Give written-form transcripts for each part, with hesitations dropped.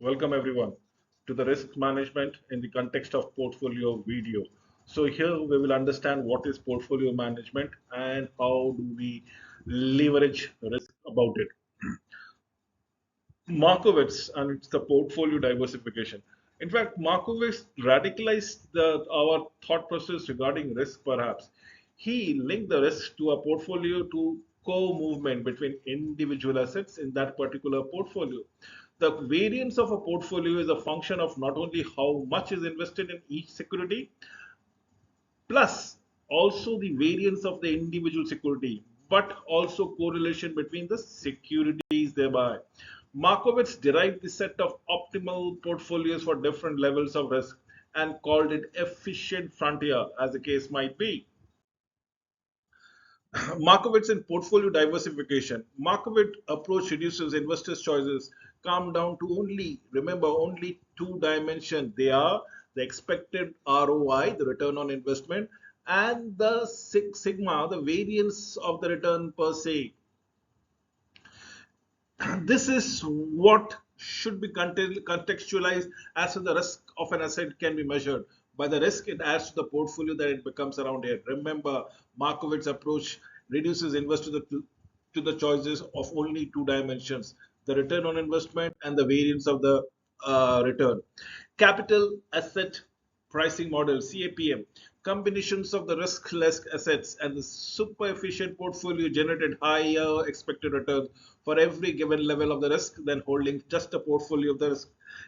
Welcome everyone to the risk management in the context of portfolio video. So here we will understand what is portfolio management and how do we leverage risk about it. Markowitz and it's the portfolio diversification. In fact, Markowitz radicalized our thought process regarding risk perhaps. He linked the risk to a portfolio to co-movement between individual assets in that particular portfolio. The variance of a portfolio is a function of not only how much is invested in each security, plus also the variance of the individual security, but also correlation between the securities thereby. Markowitz derived the set of optimal portfolios for different levels of risk and called it efficient frontier, as the case might be. Markowitz and portfolio diversification. Markowitz approach reduces investors' choices, come down to only, remember, only two dimensions. They are the expected ROI, the return on investment, and the sigma, the variance of the return per se. This is what should be contextualized as to the risk of an asset can be measured by the risk it adds to the portfolio that it becomes around here. Remember, Markowitz approach reduces investors to the choices of only two dimensions, the return on investment and the variance of the return. Capital asset pricing model, CAPM. Combinations of the risk-less assets and the super efficient portfolio generated higher expected returns for every given level of the risk than holding just a portfolio of the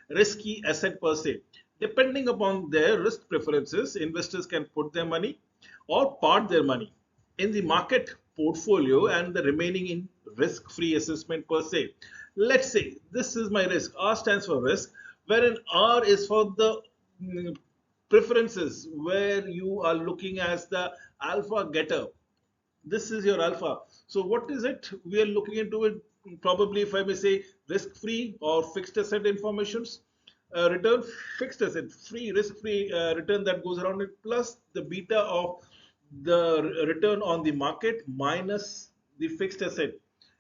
risky asset per se. Depending upon their risk preferences, investors can put their money or part their money in the market portfolio and the remaining in risk-free assessment per se. Let's say this is my risk. R stands for risk, wherein R is for the preferences where you are looking as the alpha getter. This is your alpha. So what is it? We are looking into it probably, if I may say, risk free or fixed asset informations. Return fixed asset, free risk free return that goes around it, plus the beta of the return on the market minus the fixed asset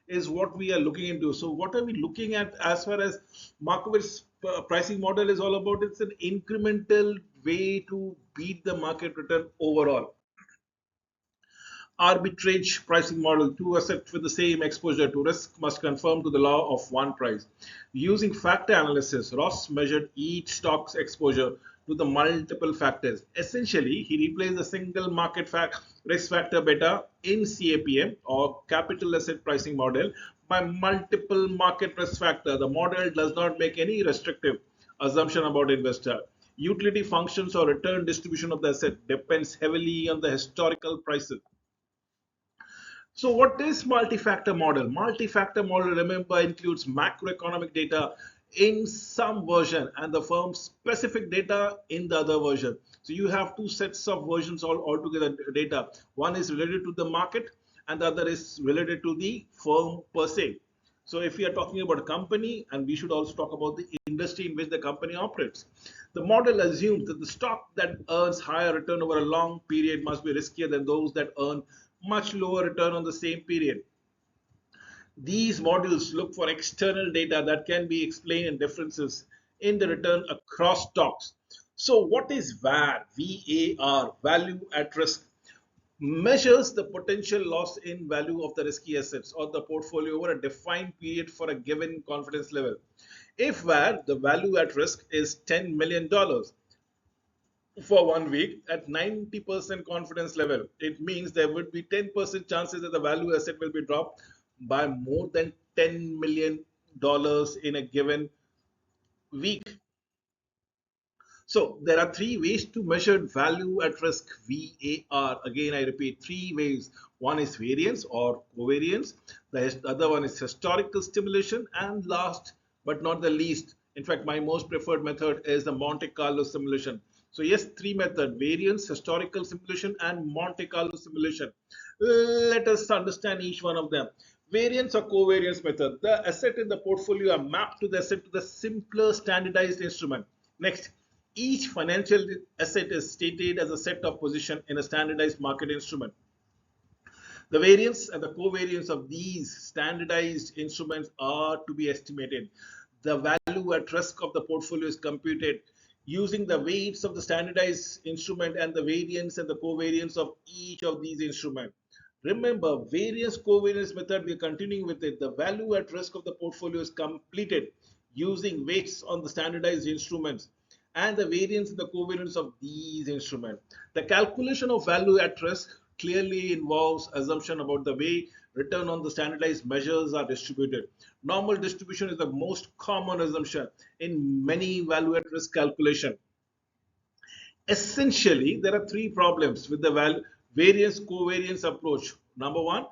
is what we are looking into. So what are we looking at as far as Markowitz pricing model is all about? It's an incremental way to beat the market return overall. Arbitrage pricing model: two assets with the same exposure to risk must conform to the law of one price. Using factor analysis, Ross measured each stock's exposure to the multiple factors. Essentially, he replaced the single market risk factor beta in CAPM or capital asset pricing model by multiple market risk factor. The model does not make any restrictive assumption about investor utility functions or return distribution of the asset, depends heavily on the historical prices. So what is multi-factor model? Multi-factor model, remember, includes macroeconomic data in some version and the firm's specific data in the other version. So you have two sets of versions altogether data. One is related to the market and the other is related to the firm per se. So if we are talking about a company, and we should also talk about the industry in which the company operates, the model assumes that the stock that earns higher return over a long period must be riskier than those that earn much lower return on the same period. These models look for external data that can be explained in differences in the return across stocks. So what is VAR? VAR, value at risk, measures the potential loss in value of the risky assets or the portfolio over a defined period for a given confidence level. If VAR, the value at risk, is $10 million for 1 week at 90% confidence level, it means there would be 10% chances that the value asset will be dropped by more than $10 million in a given week. So there are three ways to measure value at risk, VAR. Again, I repeat, three ways. One is variance or covariance. The other one is historical simulation. And last but not the least, in fact, my most preferred method is the Monte Carlo simulation. So yes, three methods: variance, historical simulation, and Monte Carlo simulation. Let us understand each one of them. Variance or covariance method. The asset in the portfolio are mapped to the asset to the simpler standardized instrument. Next, each financial asset is stated as a set of position in a standardized market instrument. The variance and the covariance of these standardized instruments are to be estimated. the value at risk of the portfolio is computed using the weights of the standardized instrument and the variance and the covariance of each of these instruments. Remember, variance covariance method, we are continuing with it. The value at risk of the portfolio is completed using weights on the standardized instruments and the variance and the covariance of these instruments. The calculation of value at risk clearly involves assumption about the way return on the standardized measures are distributed. Normal distribution is the most common assumption in many value at risk calculation. Essentially, there are three problems with the variance covariance approach. Number one,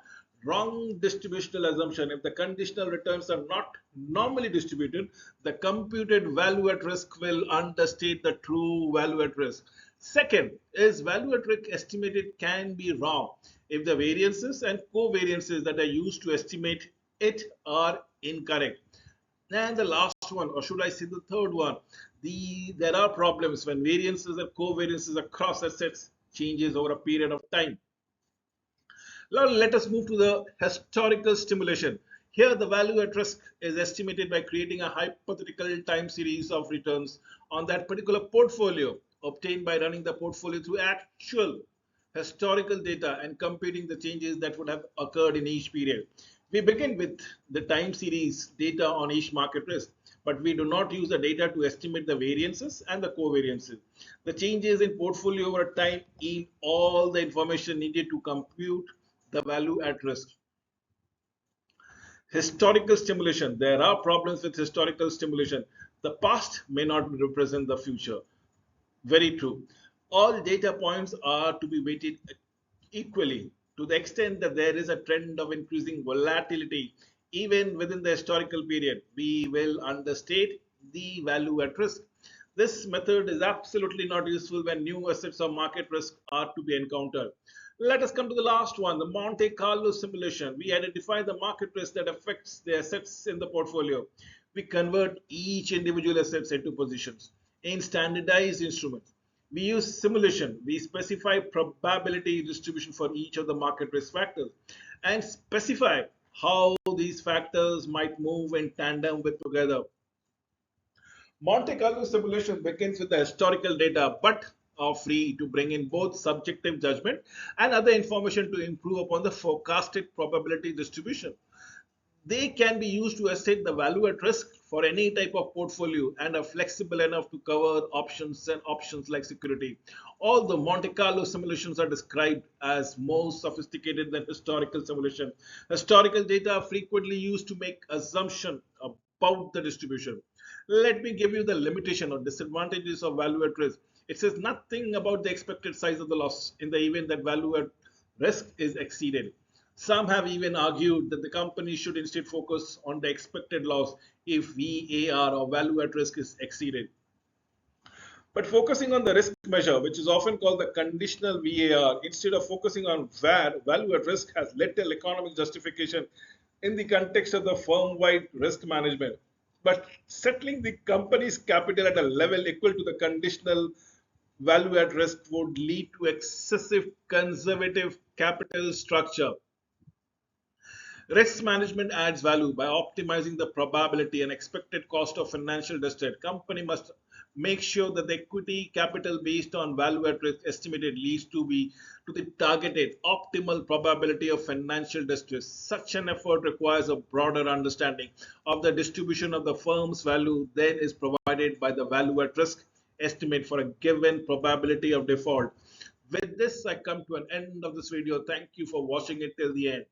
wrong distributional assumption. If the conditional returns are not normally distributed, the computed value at risk will understate the true value at risk. Second is value at risk estimated can be wrong if the variances and covariances that are used to estimate it are incorrect. And the last one, or should I say the third one, there are problems when variances and covariances across assets changes over a period of time. Now let us move to the historical stimulation. Here the value at risk is estimated by creating a hypothetical time series of returns on that particular portfolio obtained by running the portfolio through actual historical data and computing the changes that would have occurred in each period. We begin with the time series data on each market risk, but we do not use the data to estimate the variances and the covariances. The changes in portfolio over time yield all the information needed to compute the value at risk. Historical stimulation. There are problems with historical stimulation. The past may not represent the future. Very true. All data points are to be weighted equally to the extent that there is a trend of increasing volatility even within the historical period. We will understate the value at risk. This method is absolutely not useful when new assets or market risk are to be encountered. Let us come to the last one, the Monte Carlo simulation. We identify the market risk that affects the assets in the portfolio. We convert each individual assets into positions in standardized instruments. We use simulation. We specify probability distribution for each of the market risk factors and specify how these factors might move in tandem with together. Monte Carlo simulation begins with the historical data but are free to bring in both subjective judgment and other information to improve upon the forecasted probability distribution. They can be used to assess the value at risk for any type of portfolio and are flexible enough to cover options and options like security. Although Monte Carlo simulations are described as more sophisticated than historical simulation, historical data are frequently used to make assumptions about the distribution. Let me give you the limitation or disadvantages of value at risk. It says nothing about the expected size of the loss in the event that value at risk is exceeded. Some have even argued that the company should instead focus on the expected loss if VAR or value at risk is exceeded. But focusing on the risk measure, which is often called the conditional VAR, instead of focusing on VAR, value at risk has little economic justification in the context of the firm-wide risk management. But settling the company's capital at a level equal to the conditional value at risk would lead to excessive conservative capital structure. Risk management adds value by optimizing the probability and expected cost of financial distress. Company must make sure that the equity capital based on value at risk estimated leads to the targeted optimal probability of financial distress. Such an effort requires a broader understanding of the distribution of the firm's value than is provided by the value at risk estimate for a given probability of default. With this, I come to an end of this video. Thank you for watching it till the end.